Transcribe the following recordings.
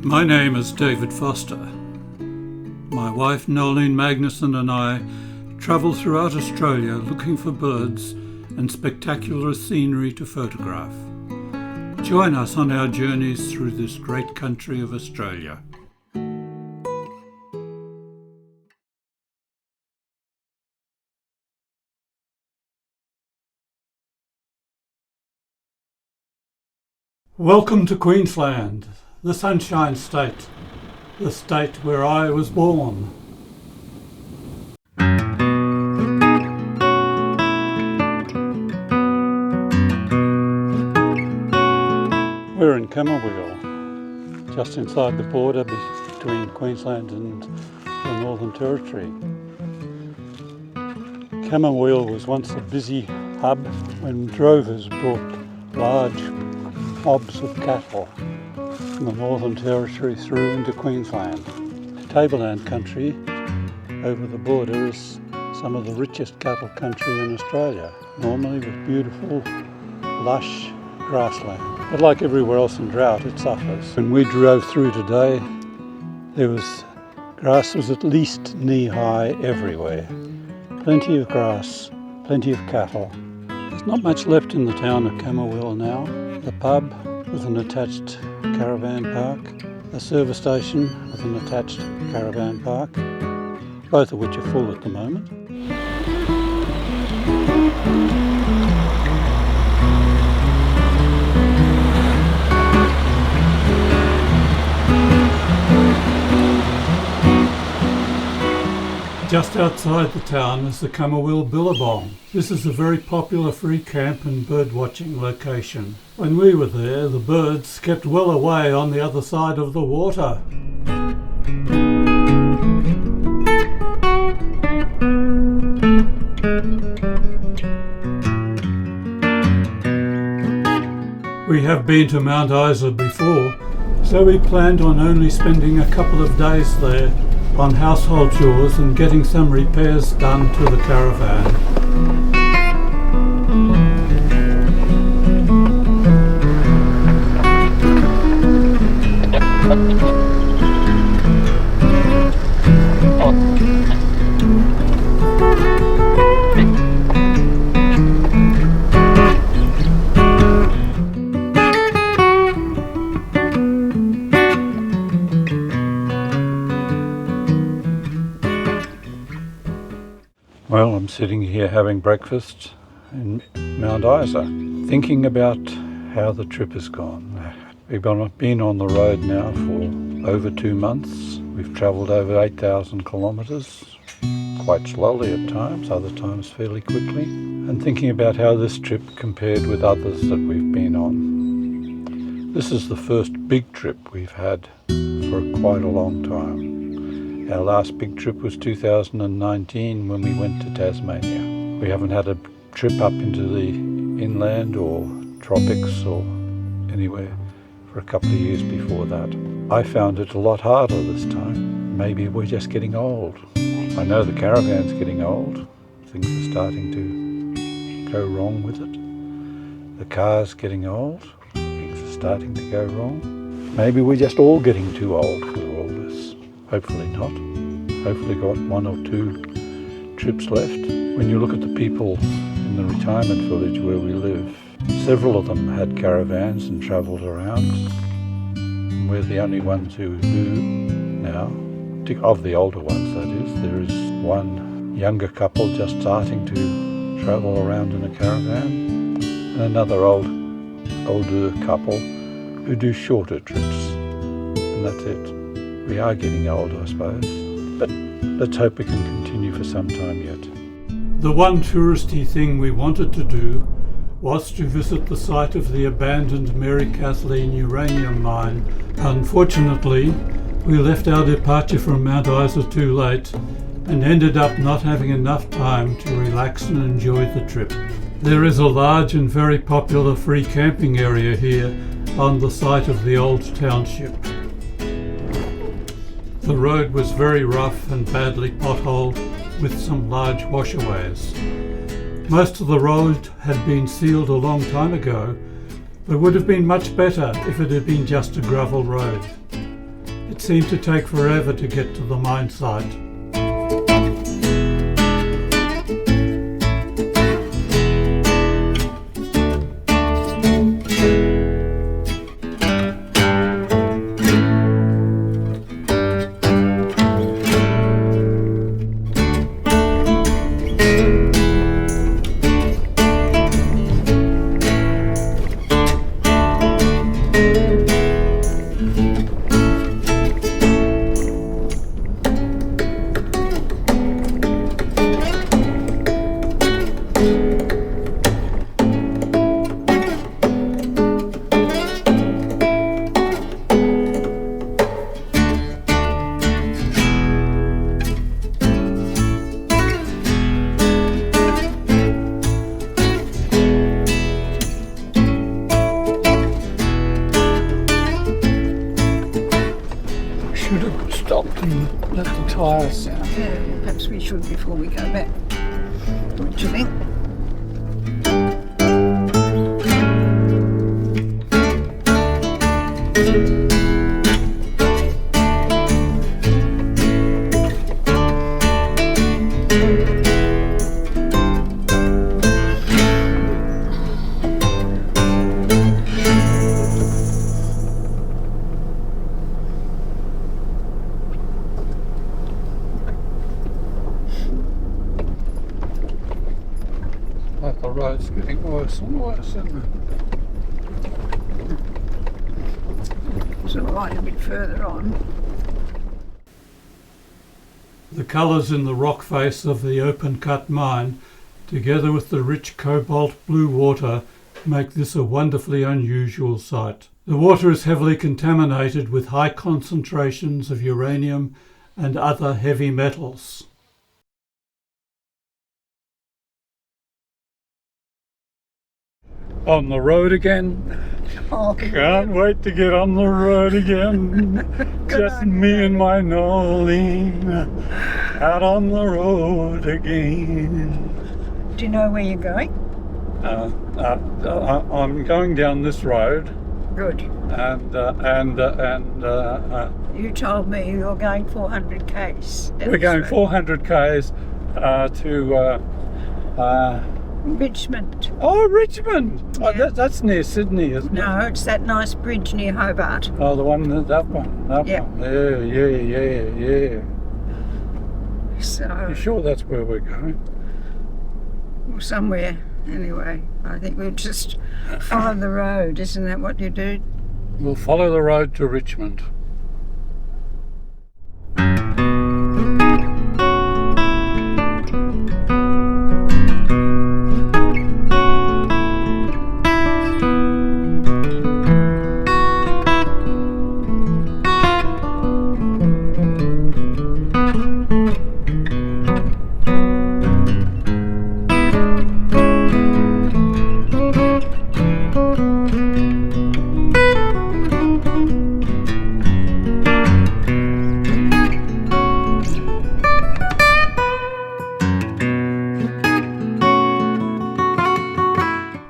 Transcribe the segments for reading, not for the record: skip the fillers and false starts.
My name is David Foster. My wife Noelene Magnusson and I travel throughout Australia looking for birds and spectacular scenery to photograph. Join us on our journeys through this great country of Australia. Welcome to Queensland, the Sunshine State, the state where I was born. We're in Camooweal, just inside the border between Queensland and the Northern Territory. Camooweal was once a busy hub when drovers brought large mobs of cattle from the Northern Territory through into Queensland. Tableland country over the border is some of the richest cattle country in Australia, normally with beautiful, lush grassland. But like everywhere else in drought, it suffers. When we drove through today, grass was at least knee-high everywhere. Plenty of grass, plenty of cattle. There's not much left in the town of Camooweal now. The pub with an attached caravan park, a service station with an attached caravan park, both of which are full at the moment. Just outside the town is the Camooweal Billabong. This is a very popular free camp and bird watching location. When we were there, the birds kept well away on the other side of the water. We have been to Mount Isa before, so we planned on only spending a couple of days there on household chores and getting some repairs done to the caravan. Well, I'm sitting here having breakfast in Mount Isa, thinking about how the trip has gone. We've been on the road now for over 2 months. We've travelled over 8,000 kilometres, quite slowly at times, other times fairly quickly, and thinking about how this trip compared with others that we've been on. This is the first big trip we've had for quite a long time. Our last big trip was 2019 when we went to Tasmania. We haven't had a trip up into the inland or tropics or anywhere for a couple of years before that. I found it a lot harder this time. Maybe we're just getting old. I know the caravan's getting old. Things are starting to go wrong with it. The car's getting old. Things are starting to go wrong. Maybe we're just all getting too old for all this. Hopefully not. Hopefully got 1 or 2 trips left. When you look at the people in the retirement village where we live, several of them had caravans and travelled around. And we're the only ones who do now. Of the older ones, that is. There is one younger couple just starting to travel around in a caravan, and another older couple who do shorter trips. And that's it. We are getting old, I suppose, but let's hope we can continue for some time yet. The one touristy thing we wanted to do was to visit the site of the abandoned Mary Kathleen uranium mine. Unfortunately, we left our departure from Mount Isa too late and ended up not having enough time to relax and enjoy the trip. There is a large and very popular free camping area here on the site of the old township. The road was very rough and badly potholed with some large washaways. Most of the road had been sealed a long time ago, but would have been much better if it had been just a gravel road. It seemed to take forever to get to the mine site. Let the tyres down. Yeah, perhaps we should before we go back. What do you think? The road's getting worse and worse, isn't it? It's all right a bit further on. The colours in the rock face of the open-cut mine, together with the rich cobalt blue water, make this a wonderfully unusual sight. The water is heavily contaminated with high concentrations of uranium and other heavy metals. On the road again. Oh, Can't wait to get on the road again. Just me and my Noelene out on the road again. do you know where you're going? I'm going down this road. Good. You told me you're going 400 k's. We're going 400 k's to Richmond. Oh, Richmond! Yeah. Oh, that's near Sydney, isn't it? No, it's that nice bridge near Hobart. Oh, that one. Yep. Yeah. So, You sure that's where we're going? well, somewhere. Anyway, I think we'll just follow the road. Isn't that what you do? We'll follow the road to Richmond.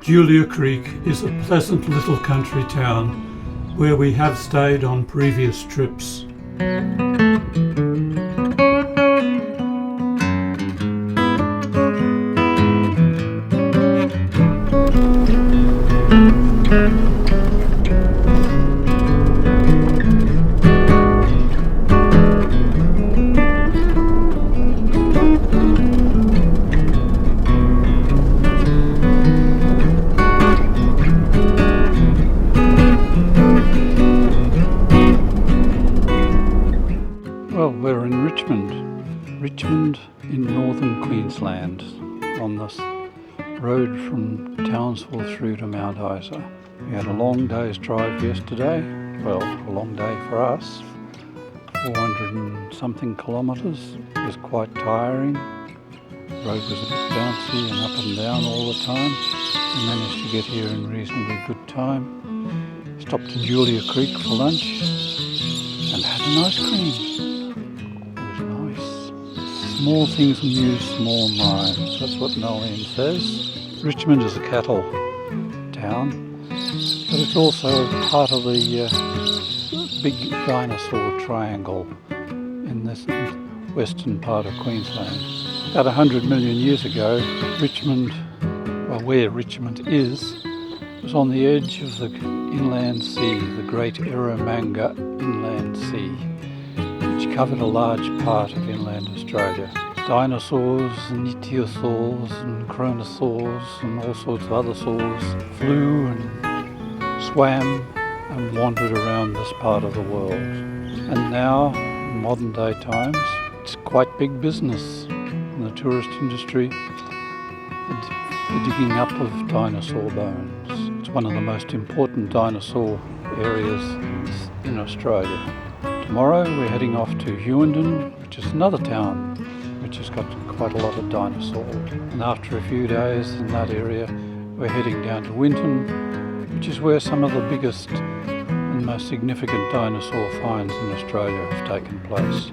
Julia Creek is a pleasant little country town where we have stayed on previous trips. Well, we're in Richmond in northern Queensland, on this road from Townsville through to Mount Isa. We had a long day's drive yesterday, well, a long day for us, 400 and something kilometres. It was quite tiring. The road was a bit bouncy and up and down all the time. We managed to get here in reasonably good time. Stopped at Julia Creek for lunch and had an ice cream. Small things amuse small minds, that's what Noelene says. Richmond is a cattle town, but it's also part of the big dinosaur triangle in this western part of Queensland. About 100 million years ago, Richmond, well, where Richmond is, was on the edge of the inland sea, the Great Eromanga Inland Sea, which covered a large part of inland Australia. Dinosaurs and ichthyosaurs and chronosaurs and all sorts of other saurs flew and swam and wandered around this part of the world. And now, in modern day times, it's quite big business in the tourist industry, the digging up of dinosaur bones. It's one of the most important dinosaur areas in Australia. Tomorrow we're heading off to Hughenden, which is another town which has got quite a lot of dinosaurs. And after a few days in that area, we're heading down to Winton, which is where some of the biggest and most significant dinosaur finds in Australia have taken place.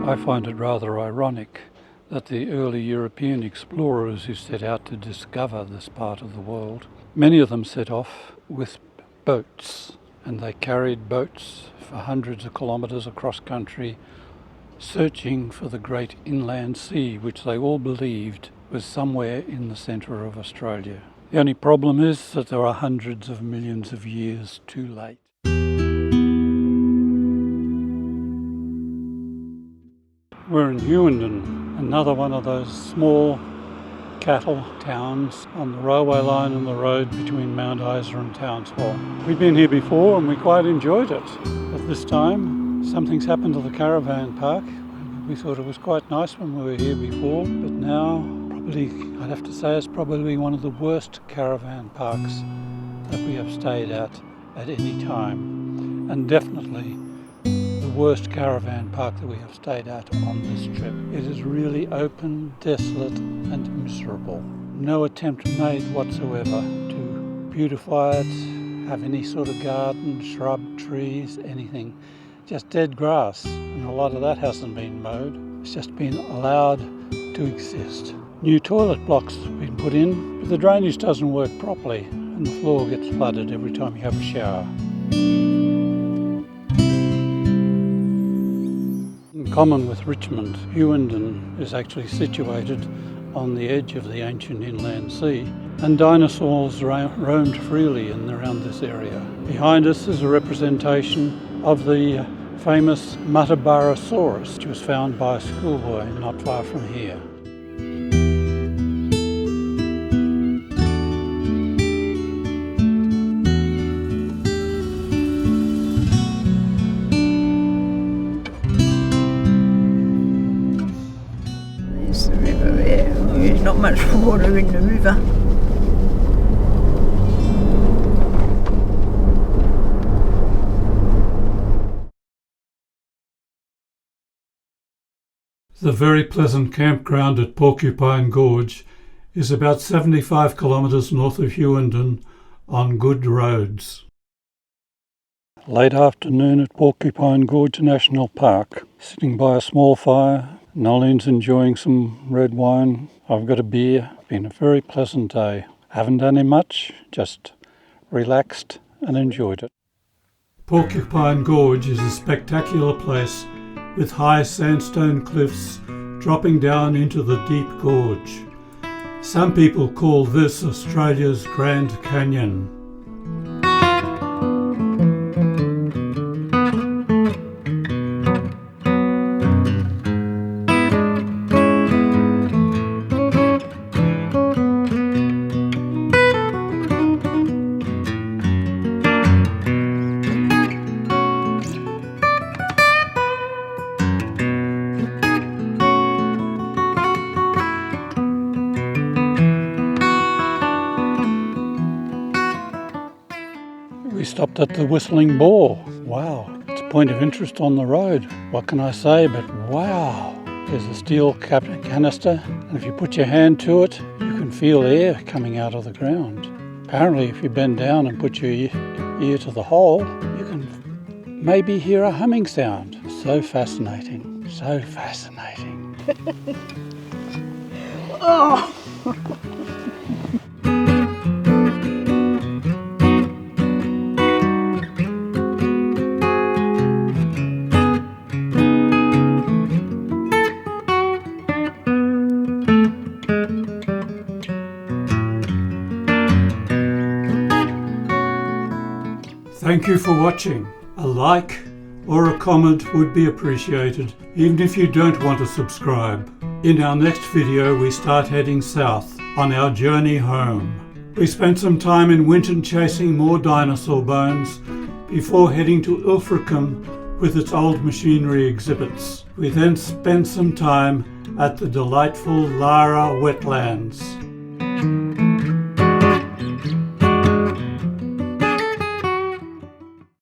I find it rather ironic that the early European explorers who set out to discover this part of the world, many of them set off with boats, and they carried boats for hundreds of kilometres across country, searching for the great inland sea, which they all believed was somewhere in the centre of Australia. The only problem is that there are hundreds of millions of years too late. We're in Hughenden, another one of those small cattle towns on the railway line and the road between Mount Isa and Townsville. We've been here before and we quite enjoyed it, but this time something's happened to the caravan park. We thought it was quite nice when we were here before, but now probably, I'd have to say, it's probably one of the worst caravan parks that we have stayed at any time, and definitely the worst caravan park that we have stayed at on this trip. It is really open, desolate and miserable. No attempt made whatsoever to beautify it, have any sort of garden, shrub, trees, anything. Just dead grass, and a lot of that hasn't been mowed. It's just been allowed to exist. New toilet blocks have been put in, but the drainage doesn't work properly and the floor gets flooded every time you have a shower. In common with Richmond, Hughenden is actually situated on the edge of the ancient inland sea, and dinosaurs roamed freely in and around this area. Behind us is a representation of the famous Matabarosaurus, which was found by a schoolboy not far from here. There's the river there. There's not much water in the river. The very pleasant campground at Porcupine Gorge is about 75 kilometres north of Hughenden on good roads. Late afternoon at Porcupine Gorge National Park, sitting by a small fire. Nolene's enjoying some red wine. I've got a beer. Been a very pleasant day. Haven't done much, just relaxed and enjoyed it. Porcupine Gorge is a spectacular place with high sandstone cliffs dropping down into the deep gorge. Some people call this Australia's Grand Canyon. We stopped at the Whistling Boar. Wow, it's a point of interest on the road. What can I say but wow. There's a steel canister, and if you put your hand to it, you can feel air coming out of the ground. Apparently, if you bend down and put your ear to the hole, you can maybe hear a humming sound. So fascinating, so fascinating. Oh! Thank you for watching. A like or a comment would be appreciated, even if you don't want to subscribe. In our next video, we start heading south on our journey home. We spent some time in Winton chasing more dinosaur bones before heading to Ilfracombe with its old machinery exhibits. We then spent some time at the delightful Lara wetlands.